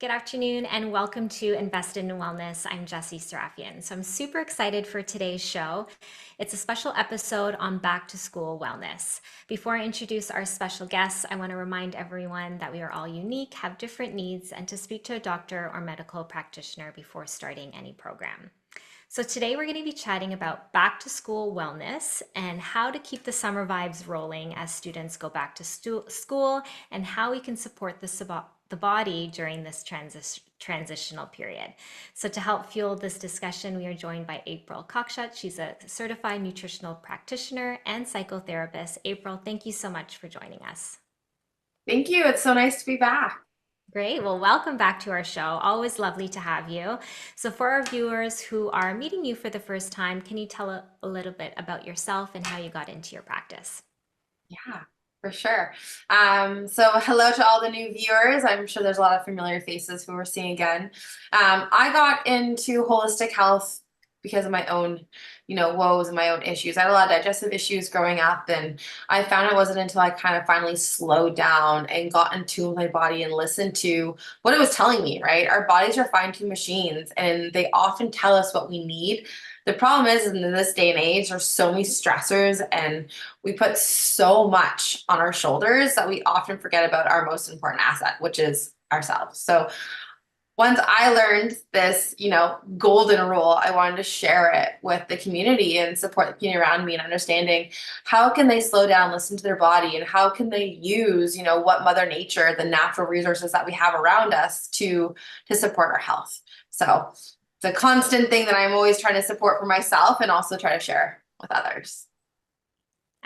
Good afternoon and welcome to Invest in Wellness. I'm Jessie Sarafian. So I'm super excited for today's show. It's a special episode on back to school wellness. Before I introduce our special guests, I want to remind everyone that we are all unique, have different needs, and to speak to a doctor or medical practitioner before starting any program. So today we're going to be chatting about back to school wellness and how to keep the summer vibes rolling as students go back to school and how we can support the body during this transitional period. So to help fuel this discussion, we are joined by April Cockshut. She's a certified nutritional practitioner and psychotherapist. April, thank you so much for joining us. Thank you. It's so nice to be back. Great. Well, welcome back to our show. Always lovely to have you. So, for our viewers who are meeting you for the first time, can you tell a little bit about yourself and how you got into your practice? Yeah, for sure. So hello to all the new viewers. I'm sure there's a lot of familiar faces who we're seeing again. I got into holistic health because of my own, woes and my own issues. I had a lot of digestive issues growing up, and I found it wasn't until I kind of finally slowed down and got into my body and listened to what it was telling me, right? Our bodies are fine-tuned machines, and they often tell us what we need. The problem is, in this day and age, there's so many stressors, and we put so much on our shoulders that we often forget about our most important asset, which is ourselves. So once I learned this, golden rule, I wanted to share it with the community and support the community around me and understanding how can they slow down, listen to their body, and how can they use, what Mother Nature, the natural resources that we have around us to support our health. So it's a constant thing that I'm always trying to support for myself and also try to share with others.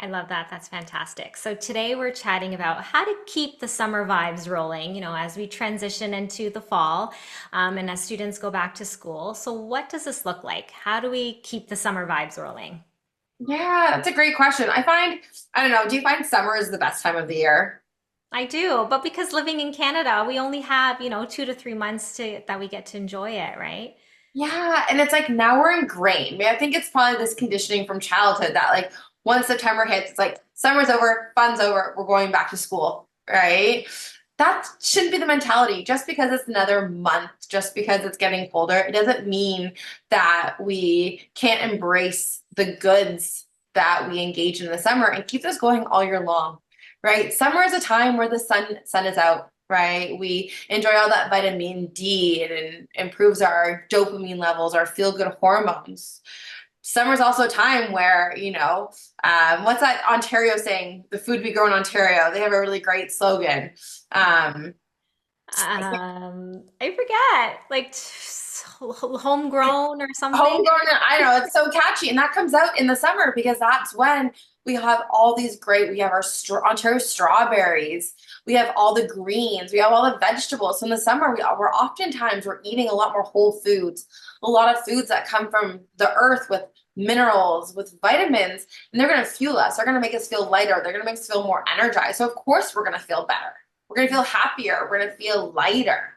I love that. That's fantastic. So today we're chatting about how to keep the summer vibes rolling, as we transition into the fall, and as students go back to school. So what does this look like? How do we keep the summer vibes rolling? Yeah, that's a great question. I don't know, do you find summer is the best time of the year? I do, but because living in Canada, we only have, 2 to 3 months that we get to enjoy it, right? Yeah, and it's like now we're ingrained. I mean, I think it's probably this conditioning from childhood that like once September hits, it's like summer's over, fun's over, we're going back to school, right? That shouldn't be the mentality. Just because it's another month, just because it's getting colder, it doesn't mean that we can't embrace the goods that we engage in the summer and keep this going all year long, right? Summer is a time where the sun is out, right? We enjoy all that vitamin D and it improves our dopamine levels, our feel-good hormones. Summer's also a time where, what's that Ontario saying? The food we grow in Ontario. They have a really great slogan. Um, I forget, like homegrown or something. Homegrown, I know it's so catchy, and that comes out in the summer because that's when we have all these great. We have our Ontario strawberries. We have all the greens. We have all the vegetables. So in the summer, we're oftentimes we're eating a lot more whole foods, a lot of foods that come from the earth with minerals, with vitamins, and they're going to fuel us. They're going to make us feel lighter. They're going to make us feel more energized. So of course, we're going to feel better. We're going to feel happier. We're going to feel lighter.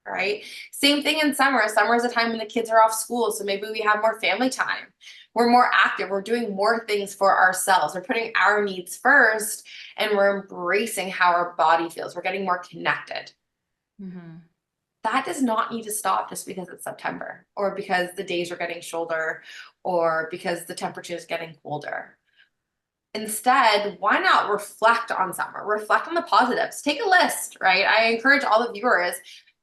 Right? Same thing in summer. Summer is a time when the kids are off school, so maybe we have more family time. We're more active. We're doing more things for ourselves. We're putting our needs first, and we're embracing how our body feels. We're getting more connected. Mhm. That does not need to stop just because it's September or because the days are getting shorter or because the temperature is getting colder. Instead, why not reflect on summer? Reflect on the positives. Take a list, right? I encourage all the viewers,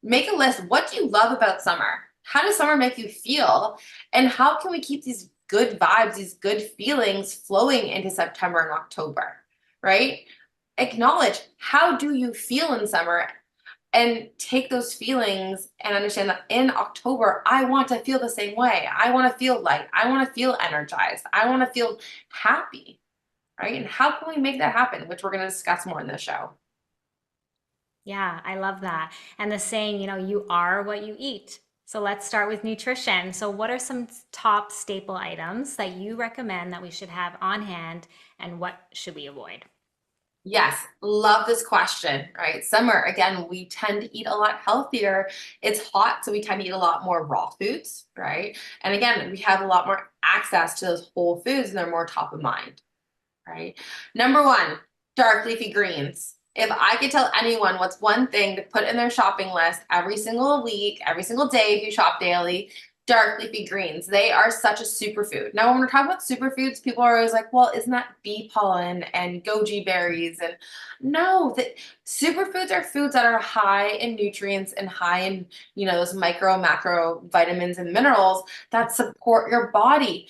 make a list. What do you love about summer? How does summer make you feel? And how can we keep these good vibes, these good feelings flowing into September and October, right? Acknowledge how do you feel in summer and take those feelings and understand that in October, I want to feel the same way. I want to feel light. I want to feel energized. I want to feel happy, right? And how can we make that happen, which we're going to discuss more in this show. Yeah, I love that. And the saying, you are what you eat. So let's start with nutrition. So, what are some top staple items that you recommend that we should have on hand, and what should we avoid? Yes, love this question, right? Summer, again, we tend to eat a lot healthier. It's hot, so we tend to eat a lot more raw foods, right? And again, we have a lot more access to those whole foods and they're more top of mind, right? Number one, dark leafy greens. If I could tell anyone what's one thing to put in their shopping list every single week, every single day if you shop daily, dark leafy greens. They are such a superfood. Now, when we're talking about superfoods, people are always like, well, isn't that bee pollen and goji berries? And no, superfoods are foods that are high in nutrients and high in, those micro, macro vitamins and minerals that support your body.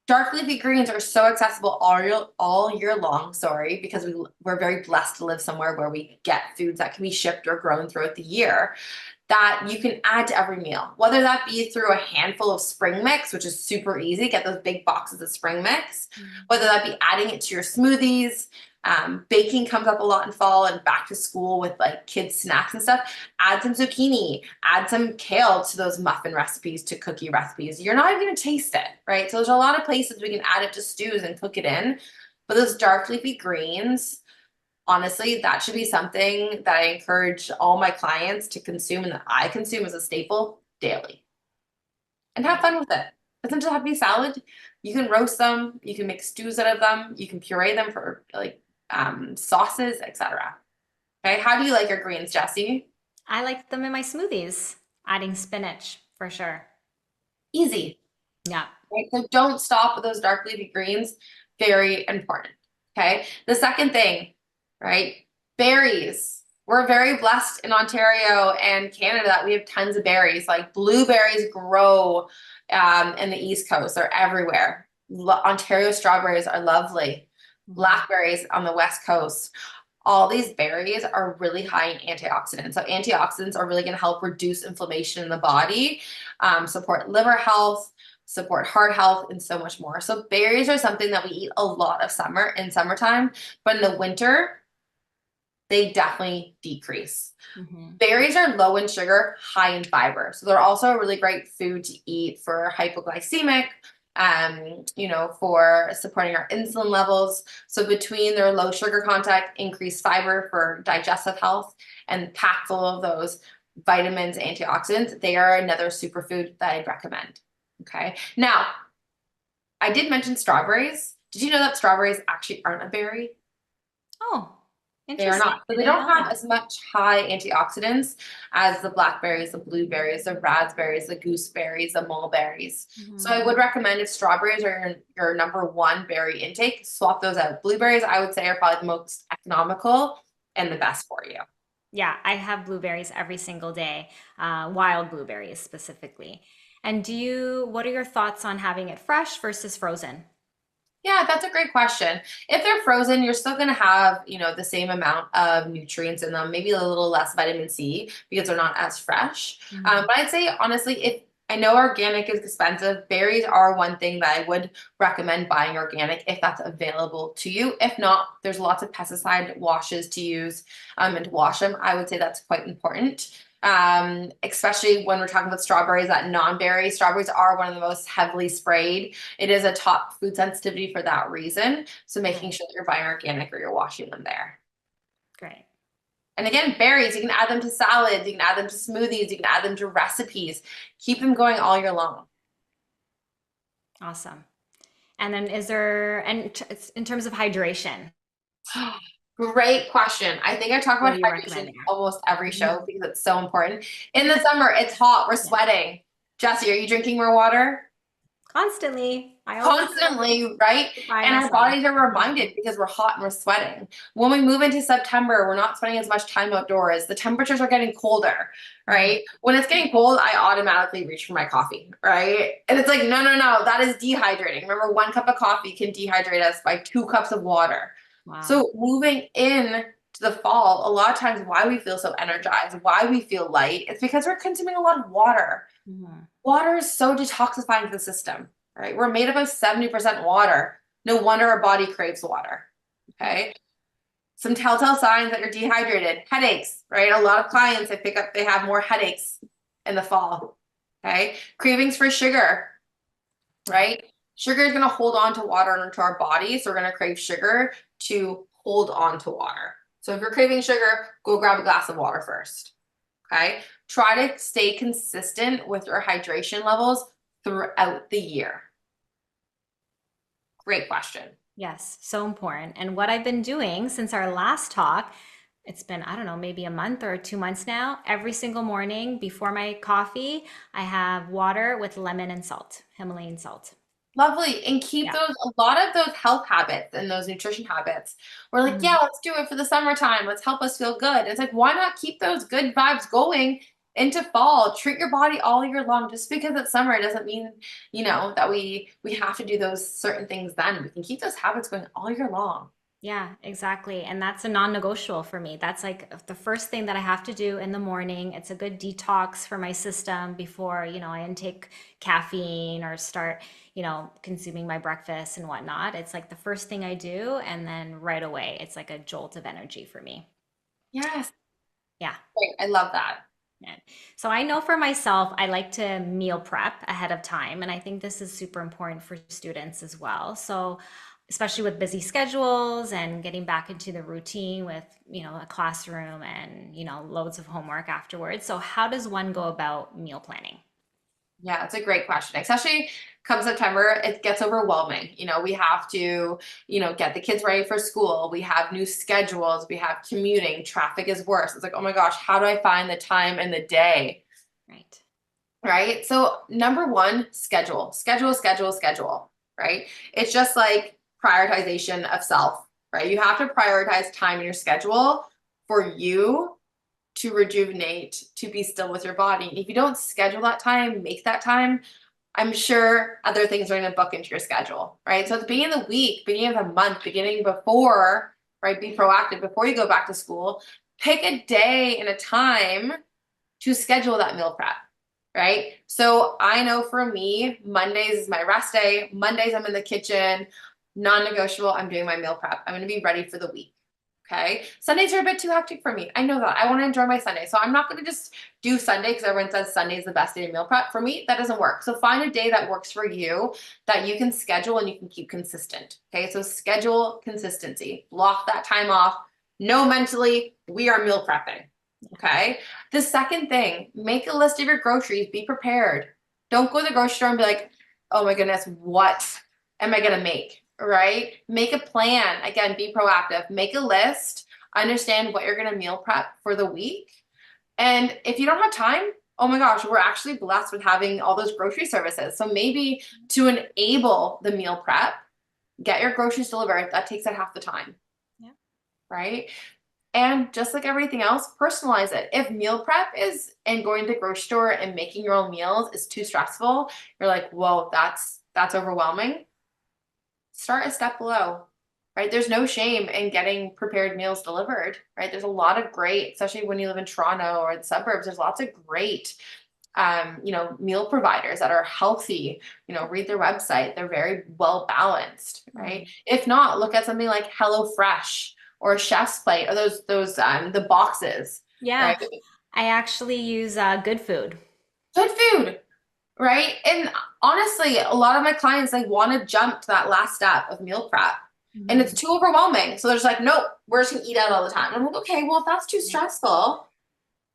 Dark leafy greens are so accessible all year long, sorry, because we're very blessed to live somewhere where we get foods that can be shipped or grown throughout the year that you can add to every meal, whether that be through a handful of spring mix, which is super easy, get those big boxes of spring mix, whether that be adding it to your smoothies. Baking comes up a lot in fall and back to school with like kids snacks and stuff. Add some zucchini, add some kale to those muffin recipes, to cookie recipes. You're not even gonna taste it, right? So there's a lot of places we can add it to stews and cook it in. But those dark leafy greens, honestly, that should be something that I encourage all my clients to consume and that I consume as a staple daily. And have fun with it. It doesn't just have to be salad. You can roast them, you can make stews out of them, you can puree them for like sauces, etc. Okay, how do you like your greens, Jessie? I like them in my smoothies, adding spinach for sure. Easy. Yeah. Right? So don't stop with those dark leafy greens. Very important. Okay. The second thing, right? Berries. We're very blessed in Ontario and Canada that we have tons of berries. Like blueberries grow in the East Coast. They're everywhere. Ontario strawberries are lovely. Blackberries on the West Coast. All these berries are really high in antioxidants. So antioxidants are really going to help reduce inflammation in the body, support liver health, support heart health, and so much more. So berries are something that we eat a lot of summertime, but in the winter, they definitely decrease. Berries are low in sugar, high in fiber. So they're also a really great food to eat for hypoglycemic, for supporting our insulin levels. So between their low sugar content, increased fiber for digestive health, and packed full of those vitamins, antioxidants, they are another superfood that I'd recommend. Okay. Now, I did mention strawberries. Did you know that strawberries actually aren't a berry? Oh, They are interesting. not. So I they didn't don't know have that. as much high antioxidants as the blackberries, the blueberries, the raspberries, the gooseberries, the mulberries. So I would recommend if strawberries are your number one berry intake, swap those out. Blueberries, I would say, are probably the most economical and the best for you. Yeah, I have blueberries every single day, wild blueberries specifically. And what are your thoughts on having it fresh versus frozen? Yeah, that's a great question. If they're frozen, you're still going to have, the same amount of nutrients in them, maybe a little less vitamin C because they're not as fresh. But I'd say, honestly, if I know organic is expensive, berries are one thing that I would recommend buying organic if that's available to you. If not, there's lots of pesticide washes to use and to wash them. I would say that's quite important. Especially when we're talking about strawberries, that non-berry strawberries are one of the most heavily sprayed. It is a top food sensitivity for that reason. So making Right. sure that you're buying organic or you're washing them there. Great. And again, berries, you can add them to salads, you can add them to smoothies, you can add them to recipes. Keep them going all year long. Awesome. And then in terms of hydration, Great question. I think I talk what about do you hydration recommend there? almost every show because it's so important. In the summer, it's hot, we're Yeah. sweating. Jessie, are you drinking more water? Constantly. I always Constantly, right? supply And our myself. bodies are reminded because we're hot and we're sweating. When we move into September, we're not spending as much time outdoors. The temperatures are getting colder, right? When it's getting cold, I automatically reach for my coffee, right? And it's like, no, no, no, that is dehydrating. Remember, 1 cup of coffee can dehydrate us by 2 cups of water. Wow. So moving in to the fall, a lot of times why we feel so energized, why we feel light, it's because we're consuming a lot of water. Water is so detoxifying to the system, right? We're made up of 70% water. No wonder our body craves water. Okay. Some telltale signs that you're dehydrated, headaches, right? A lot of clients I pick up, they have more headaches in the fall. Okay. Cravings for sugar, right? Sugar is going to hold on to water into our body. So we're going to crave sugar to hold on to water. So if you're craving sugar, go grab a glass of water first. Okay. Try to stay consistent with your hydration levels throughout the year. Great question. Yes, so important. And what I've been doing since our last talk, It's been, I don't know, maybe a month or 2 months now. Every single morning before my coffee, I have water with lemon and salt, Himalayan salt. Lovely. And keep Yeah. those, a lot of those health habits and those nutrition habits. We're like, yeah, Mhm. let's do it for the summertime. Let's help us feel good. It's like, why not keep those good vibes going into fall? Treat your body all year long. Just because it's summer doesn't mean, that we have to do those certain things then. We can keep those habits going all year long. Yeah, exactly. And that's a non-negotiable for me. That's like the first thing that I have to do in the morning. It's a good detox for my system before, I intake caffeine or start, consuming my breakfast and whatnot. It's like the first thing I do, and then right away, it's like a jolt of energy for me. Yes. Yeah. Great. I love that. Yeah. So I know for myself, I like to meal prep ahead of time. And I think this is super important for students as well. So, especially with busy schedules and getting back into the routine with, a classroom and, loads of homework afterwards. So, how does one go about meal planning? Yeah, it's a great question. Especially come September, it gets overwhelming. We have to, get the kids ready for school. We have new schedules. We have commuting. Traffic is worse. It's like, oh my gosh, how do I find the time in the day? Right. Right? So, number one, schedule. Schedule, schedule, schedule. Right? It's just like prioritization of self, right? You have to prioritize time in your schedule for you to rejuvenate, to be still with your body. If you don't schedule that time, make that time, I'm sure other things are going to book into your schedule, right? So at the beginning of the week, beginning of the month, beginning before, right? Be proactive before you go back to school. Pick a day and a time to schedule that meal prep, right? So I know for me, Mondays is my rest day. Mondays I'm in the kitchen, non-negotiable. I'm doing my meal prep. I'm going to be ready for the week. Okay. Sundays are a bit too hectic for me. I know that. I want to enjoy my Sunday. So I'm not going to just do Sunday because everyone says Sunday is the best day to meal prep. For me, that doesn't work. So find a day that works for you that you can schedule and you can keep consistent. Okay. So schedule consistency. Block that time off. Know mentally we are meal prepping. Okay. The second thing, make a list of your groceries. Be prepared. Don't go to the grocery store and be like, oh my goodness, what am I going to make? Right? Make a plan. Again, be proactive. Make a list. Understand what you're going to meal prep for the week. And if you don't have time, oh my gosh, we're actually blessed with having all those grocery services. So maybe to enable the meal prep, get your groceries delivered. That takes up half the time. Yeah. Right? And just like everything else, personalize it. If meal prep is and going to the grocery store and making your own meals is too stressful, you're like, whoa, that's overwhelming. Start a step below, right? There's no shame in getting prepared meals delivered, right? There's a lot of great, especially when you live in Toronto or the suburbs, there's lots of great, meal providers that are healthy. Read their website. They're very well balanced, right? Mm. If not, look at something like HelloFresh or Chef's Plate or those the boxes, Yeah. right? I actually use good food. Good food, right? And honestly, a lot of my clients like want to jump to that last step of meal prep. And it's Mhm. too overwhelming. So they're just like, nope, we're just gonna eat out all the time. And I'm like, okay, well, if that's too stressful,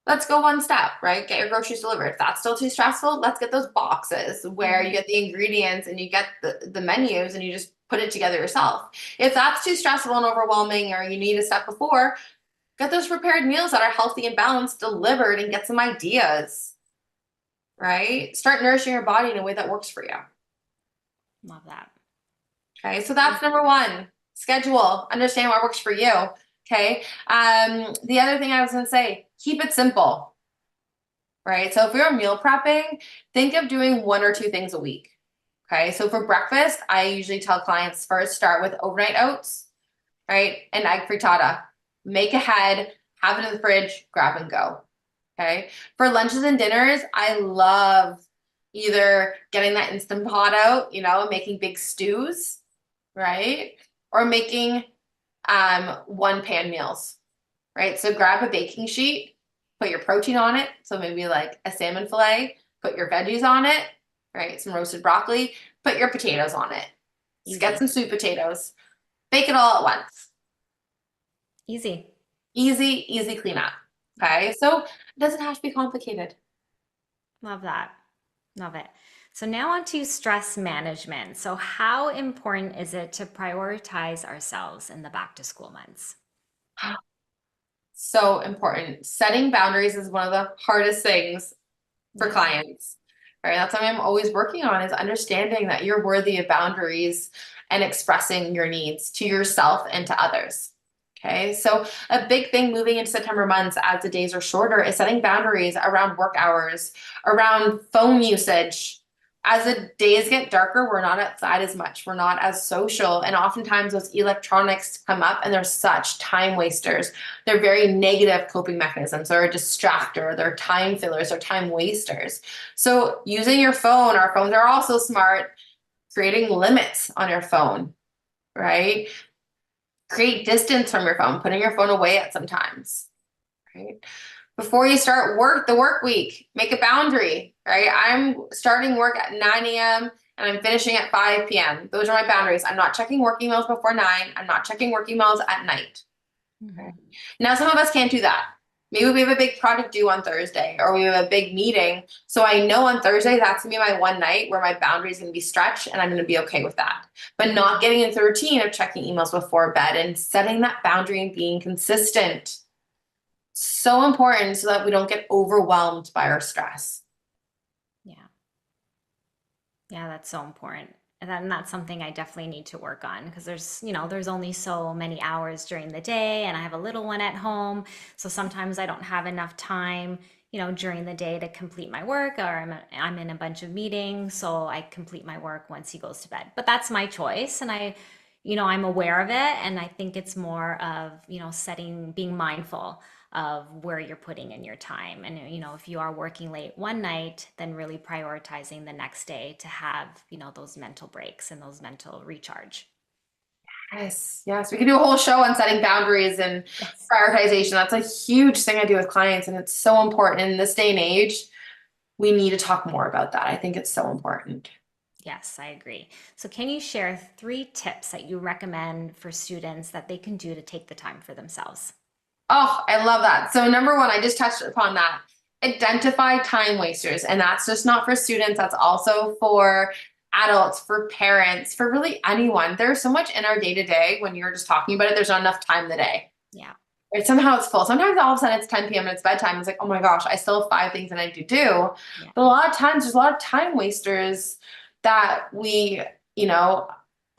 let's go one step, right? Get your groceries delivered. If that's still too stressful, let's get those boxes where you Mhm. get the ingredients and you get the menus and you just put it together yourself. If that's too stressful and overwhelming or you need a step before, get those prepared meals that are healthy and balanced delivered and get some ideas, right? Start nourishing your body in a way that works for you. Love that. Okay, so that's number one. Schedule, understand what works for you. Okay. The other thing I was gonna say, keep it simple, right? So if you're meal prepping, think of doing one or two things a week. Okay. So for breakfast, I usually tell clients first start with overnight oats, right? And egg frittata. Make ahead, have it in the fridge, grab and go. Okay. For lunches and dinners, I love either getting that Instant Pot out, and making big stews, right? Or making one pan meals, right? So grab a baking sheet, put your protein on it. So maybe like a salmon fillet, put your veggies on it, right? Some roasted broccoli, put your potatoes on it. Just get Easy. some sweet potatoes. Bake it all at once. Easy. Easy, easy cleanup. Okay. So it doesn't have to be complicated. Love that. Love it. So now on to stress management. So how important is it to prioritize ourselves in the back to school months? So important. Setting boundaries is one of the hardest things for Yeah. clients, right? That's something I'm always working on is understanding that you're worthy of boundaries and expressing your needs to yourself and to others. Okay, so a big thing moving into September months as the days are shorter is setting boundaries around work hours, around phone usage. As the days get darker, we're not outside as much, we're not as social, and oftentimes those electronics come up and they're such time wasters. They're very negative coping mechanisms. They're a distractor, they're time fillers, they're time wasters. So using your phone, our phones are also smart, creating limits on your phone, right? Create distance from your phone, putting your phone away at some times, right? Before you start the work week, make a boundary, right? I'm starting work at 9 a.m. and I'm finishing at 5 p.m. Those are my boundaries. I'm not checking work emails before 9. I'm not checking work emails at night. Okay. Mhm. Now, some of us can't do that. Maybe we have a big project due on Thursday, or we have a big meeting. So I know on Thursday that's gonna be my one night where my boundary is gonna be stretched and I'm gonna be okay with that. But not getting into the routine of checking emails before bed and setting that boundary and being consistent. So important so that we don't get overwhelmed by our stress. Yeah. Yeah, that's so important. And that's something I definitely need to work on because there's only so many hours during the day and I have a little one at home. So sometimes I don't have enough time, during the day to complete my work or I'm in a bunch of meetings. So I complete my work once he goes to bed. But that's my choice. And I'm aware of it. And I think it's more of, being mindful of where you're putting in your time. And, if you are working late one night, then really prioritizing the next day to have, those mental breaks and those mental recharge. Yes, yes. We could do a whole show on setting boundaries and Yes. prioritization. That's a huge thing I do with clients, and it's so important in this day and age. We need to talk more about that. I think it's so important. Yes, I agree. So, can you share 3 tips that you recommend for students that they can do to take the time for themselves? Oh, I love that. So, number one, I just touched upon that. Identify time wasters. And that's just not for students, that's also for adults, for parents, for really anyone. There's so much in our day to day when you're just talking about it, there's not enough time in the day. Yeah. Right? Somehow it's full. Sometimes all of a sudden it's 10 p.m. and it's bedtime. It's like, oh my gosh, I still have 5 things that I need to do. Yeah. But a lot of times there's a lot of time wasters that we, you know,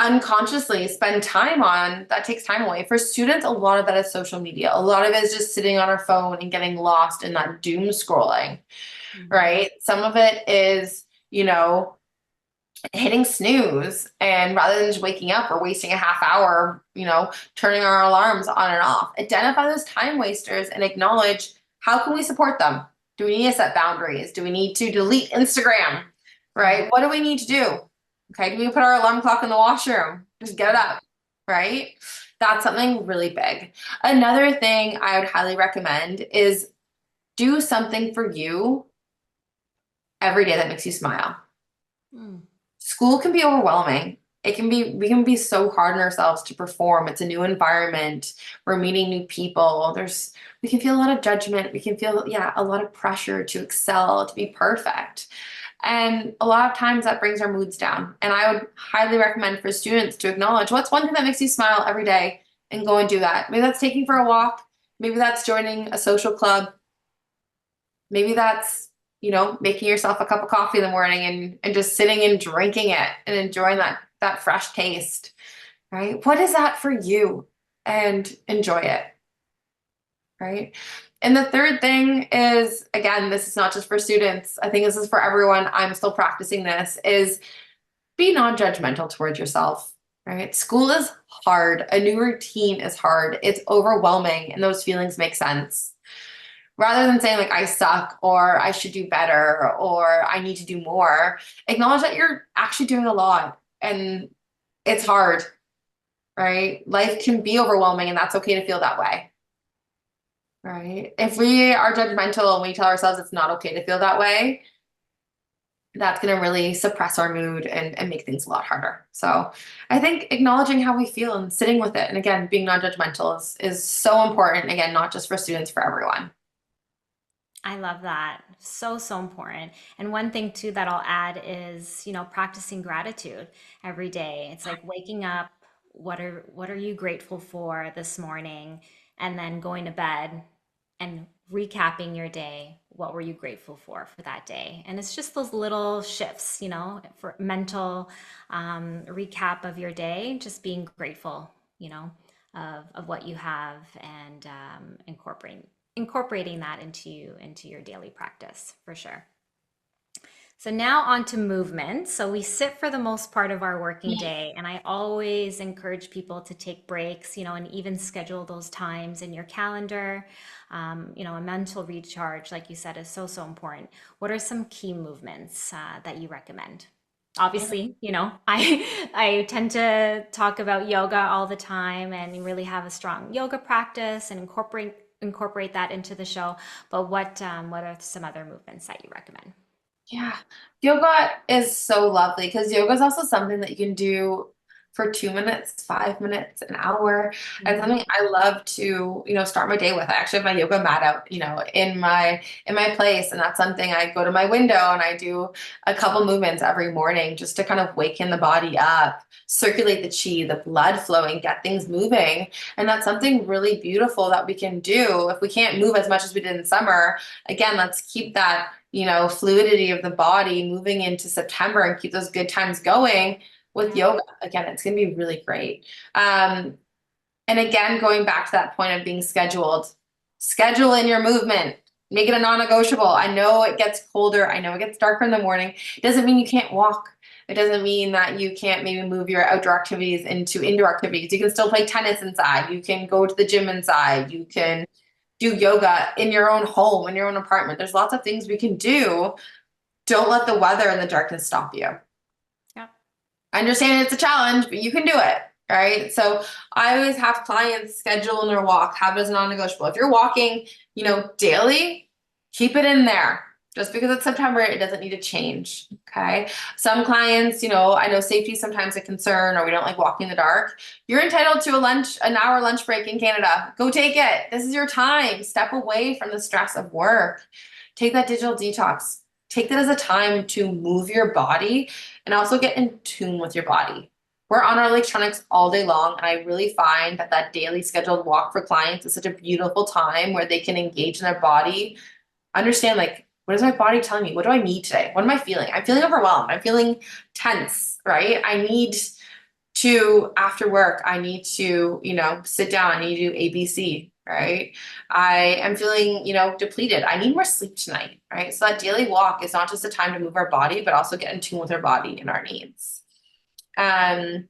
unconsciously spend time on that takes time away. For students, a lot of that is social media. A lot of it is just sitting on our phone and getting lost in that doom scrolling, Mhm. right? Some of it is, hitting snooze and rather than just waking up or wasting a half hour, turning our alarms on and off. Identify those time wasters and acknowledge how can we support them? Do we need to set boundaries? Do we need to delete Instagram? Mhm. Right? What do we need to do? Okay, do we put our alarm clock in the washroom? Just get it up, right? That's something really big. Another thing I would highly recommend is do something for you every day that makes you smile. Mm. School can be overwhelming. We can be so hard on ourselves to perform. It's a new environment. We're meeting new people. We can feel a lot of judgment. We can feel, yeah, a lot of pressure to excel, to be perfect. And a lot of times that brings our moods down. And I would highly recommend for students to acknowledge what's one thing that makes you smile every day and go and do that. Maybe that's taking for a walk. Maybe that's joining a social club. Maybe that's, making yourself a cup of coffee in the morning and just sitting and drinking it and enjoying that fresh taste, right? What is that for you? And enjoy it, right? And the third thing is, again, this is not just for students. I think this is for everyone. I'm still practicing this, is be non-judgmental towards yourself, right? School is hard. A new routine is hard. It's overwhelming, and those feelings make sense rather than saying like I suck or I should do better or I need to do more, acknowledge that you're actually doing a lot and it's hard, right? Life can be overwhelming and that's okay to feel that way, right? If we are judgmental and we tell ourselves it's not okay to feel that way, that's going to really suppress our mood and make things a lot harder. So I think acknowledging how we feel and sitting with it, and again, being non-judgmental is so important. Again, not just for students, for everyone. I love that. So, so important. And one thing too that I'll add is, practicing gratitude every day. It's like waking up, what are you grateful for this morning? and then going to bed and recapping your day. What were you grateful for that day? And it's just those little shifts, for mental recap of your day, just being grateful, of what you have, and incorporating that into your daily practice for sure. So now on to movement. So we sit for the most part of our working day, and I always encourage people to take breaks, and even schedule those times in your calendar. A mental recharge, like you said, is so, so important. What are some key movements that you recommend? Obviously, I tend to talk about yoga all the time and really have a strong yoga practice and incorporate that into the show. But what are some other movements that you recommend? Yeah, yoga is so lovely because yoga is also something that you can do for 2 minutes, 5 minutes, an hour, and Mhm. something I love to, start my day with. I actually have my yoga mat out, in my place, and that's something I go to my window and I do a couple movements every morning just to kind of waken the body up, circulate the chi, the blood flowing, get things moving, and that's something really beautiful that we can do. If we can't move as much as we did in summer, again, let's keep that fluidity of the body moving into September and keep those good times going with Yeah. yoga. Again, it's going to be really great. And again, going back to that point of being scheduled, schedule in your movement, make it a non-negotiable. I know it gets colder. I know it gets darker in the morning. It doesn't mean you can't walk. It doesn't mean that you can't maybe move your outdoor activities into indoor activities. You can still play tennis inside. You can go to the gym inside. You can do yoga in your own home, in your own apartment. There's lots of things we can do. Don't let the weather and the darkness stop you. Yeah. I understand it's a challenge, but you can do it. Right. So I always have clients schedule in their walk, have it as non-negotiable. If you're walking, daily, keep it in there. Just because it's September, it doesn't need to change. Okay. Some clients, I know safety is sometimes a concern, or we don't like walking in the dark. You're entitled to an hour lunch break in Canada. Go take it. This is your time. Step away from the stress of work. Take that digital detox. Take that as a time to move your body and also get in tune with your body. We're on our electronics all day long, and I really find that that daily scheduled walk for clients is such a beautiful time where they can engage in their body, understand, like, what is my body telling me? What do I need today? What am I feeling? I'm feeling overwhelmed. I'm feeling tense, right? I need to, after work, I need to, sit down. I need to do ABC, right? I am feeling, depleted. I need more sleep tonight, right? So that daily walk is not just a time to move our body, but also get in tune with our body and our needs. I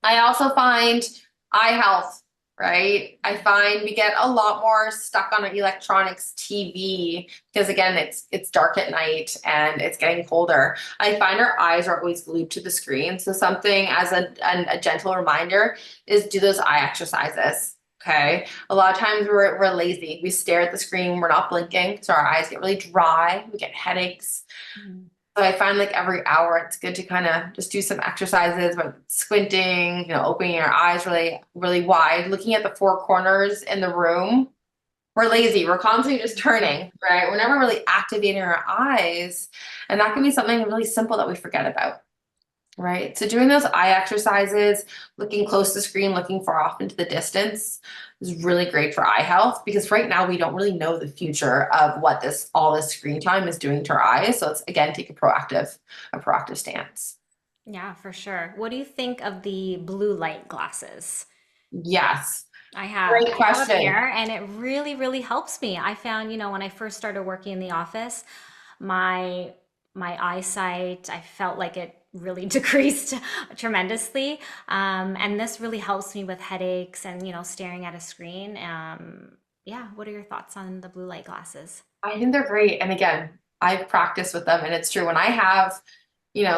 also find eye health, right? I find we get a lot more stuck on our electronics, TV, because again, it's dark at night and it's getting colder. I find our eyes are always glued to the screen. So something as a gentle reminder is do those eye exercises. Okay. A lot of times we're lazy. We stare at the screen, we're not blinking. So our eyes get really dry. We get headaches. Mhm. So I find like every hour it's good to kind of just do some exercises, but squinting, opening your eyes really, really wide, looking at the four corners in the room. We're lazy. We're constantly just turning, right? We're never really activating our eyes. And that can be something really simple that we forget about. Right. So doing those eye exercises, looking close to the screen, looking far off into the distance is really great for eye health, because right now we don't really know the future of what all this screen time is doing to our eyes. So it's, again, take a proactive stance. Yeah, for sure. What do you think of the blue light glasses? Yes. I have Great I have a question. pair, and it really, really helps me. I found, when I first started working in the office, my my eyesight, I felt like it really decreased tremendously. And this really helps me with headaches and, staring at a screen. Yeah, what are your thoughts on the blue light glasses? I think they're great. And again, I've practiced with them, and it's true. When I have,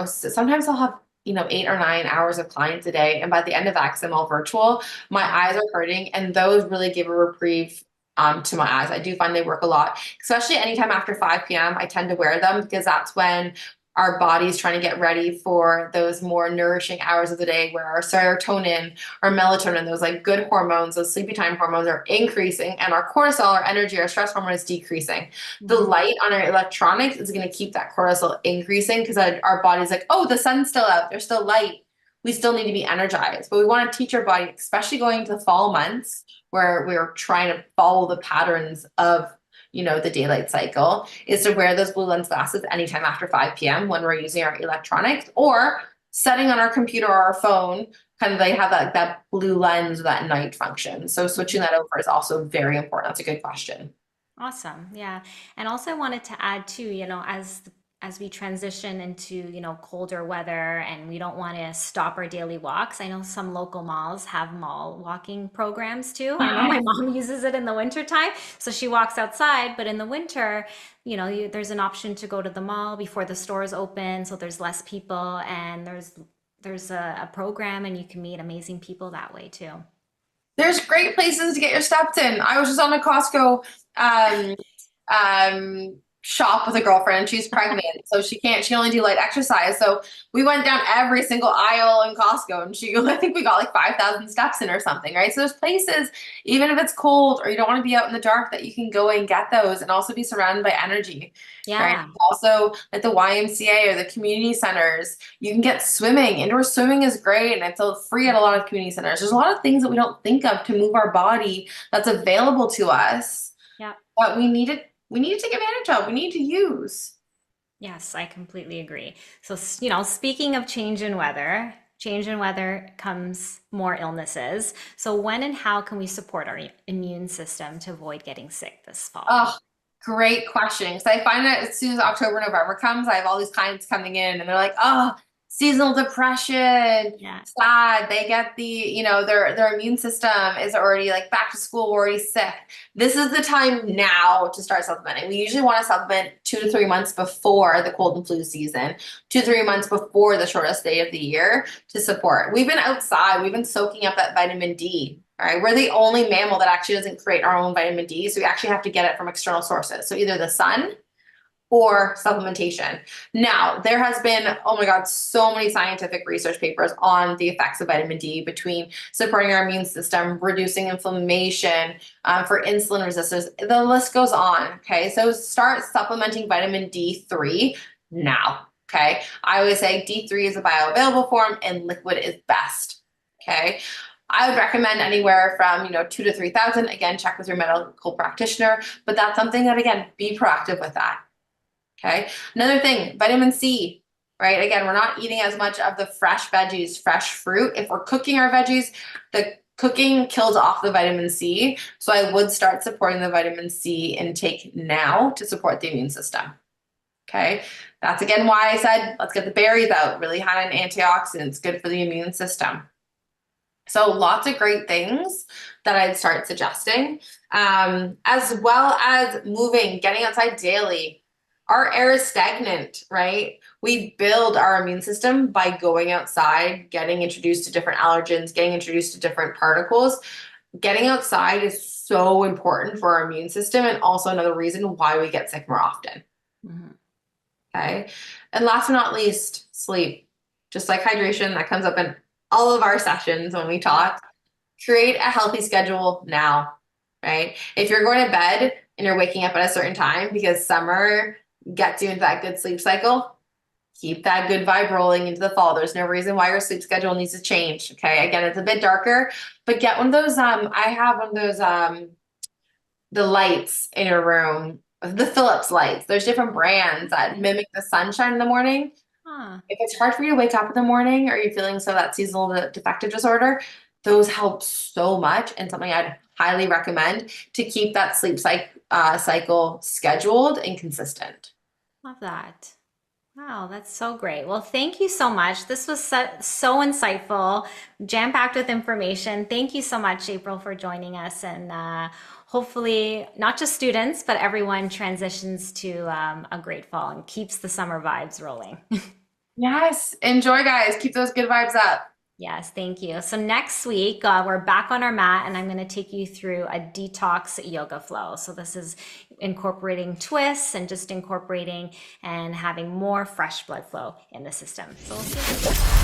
sometimes I'll have, 8 or 9 hours of clients a day. And by the end of that, 'cause I'm all virtual, my eyes are hurting, and those really give a reprieve to my eyes. I do find they work a lot, especially anytime after 5 p.m. I tend to wear them because that's when our body's trying to get ready for those more nourishing hours of the day where our serotonin, our melatonin, those like good hormones, those sleepy time hormones are increasing, and our cortisol, our energy, our stress hormone is decreasing. The Mhm. light on our electronics is going to keep that cortisol increasing because our body's like, oh, the sun's still out. There's still light. we still need to be energized. But we want to teach our body, especially going into the fall months where we're trying to follow the patterns of, the daylight cycle, is to wear those blue lens glasses anytime after 5 p.m. when we're using our electronics, or setting on our computer or our phone, kind of they have that blue lens, that night function. So switching that over is also very important. That's a good question. Awesome. Yeah. And also I wanted to add too, as we transition into, colder weather and we don't want to stop our daily walks. I know some local malls have mall walking programs too. I know my mom uses it in the winter time. So she walks outside, but in the winter, there's an option to go to the mall before the stores open. So there's less people, and there's a program, and you can meet amazing people that way too. There's great places to get your steps in. I was just on a Costco um, shop with a girlfriend. She's pregnant, so she can only do light exercise. So we went down every single aisle in Costco, and I think we got like 5,000 steps in or something, right? So there's places, even if it's cold or you don't want to be out in the dark, that you can go and get those and also be surrounded by energy. Right? Yeah. Also, at the YMCA or the community centers, you can get swimming. Indoor swimming is great, and it's free at a lot of community centers. There's a lot of things that we don't think of to move our body that's available to us, Yeah. but we need to take advantage of. We need to use. Yes, I completely agree. So, speaking of change in weather comes more illnesses. So when and how can we support our immune system to avoid getting sick this fall? Oh, great question. Because I find that as soon as October, November comes, I have all these clients coming in and they're like, oh, seasonal depression, Yeah. sad. They get their immune system is already like back to school, we're already sick. This is the time now to start supplementing. We usually want to supplement 2 to 3 months before the cold and flu season, 2 to 3 months before the shortest day of the year to support. We've been outside, we've been soaking up that vitamin D. All right, we're the only mammal that actually doesn't create our own vitamin D, so we actually have to get it from external sources. So either the sun or supplementation. Now, there has been, oh my God, so many scientific research papers on the effects of vitamin D between supporting our immune system, reducing inflammation, for insulin resistance. The list goes on, okay? So start supplementing vitamin D3 now, okay? I always say D3 is a bioavailable form and liquid is best, okay? I would recommend anywhere from 2 to 3,000. Again, check with your medical practitioner, but that's something that, again, be proactive with that. Okay. Another thing, vitamin C, right? Again, we're not eating as much of the fresh veggies, fresh fruit. If we're cooking our veggies, the cooking kills off the vitamin C. So I would start supporting the vitamin C intake now to support the immune system. Okay. That's again why I said, let's get the berries out, really high in antioxidants, good for the immune system. So lots of great things that I'd start suggesting, as well as moving, getting outside daily. Our air is stagnant, right? We build our immune system by going outside, getting introduced to different allergens, getting introduced to different particles. Getting outside is so important for our immune system, and also another reason why we get sick more often. Mm-hmm. Okay. And last but not least, sleep. Just like hydration, that comes up in all of our sessions when we talk. Create a healthy schedule now, right? If you're going to bed and you're waking up at a certain time because summer gets you into that good sleep cycle, keep that good vibe rolling into the fall. There's no reason why your sleep schedule needs to change. Okay. Again, it's a bit darker, but get one of those, I have one of those, the lights in your room, the Philips lights. There's different brands that mimic the sunshine in the morning. Huh. If it's hard for you to wake up in the morning, or you're feeling that seasonal defective disorder, those help so much, and something I'd highly recommend to keep that sleep cycle scheduled and consistent. Love that. Wow, that's so great. Well, thank you so much. This was so insightful, jam-packed with information. Thank you so much, April, for joining us. And hopefully, not just students, but everyone transitions to a great fall and keeps the summer vibes rolling. Yes, enjoy, guys. Keep those good vibes up. Yes, thank you. So next week, we're back on our mat, and I'm going to take you through a detox yoga flow. So this is incorporating twists and just incorporating and having more fresh blood flow in the system. So we'll see you.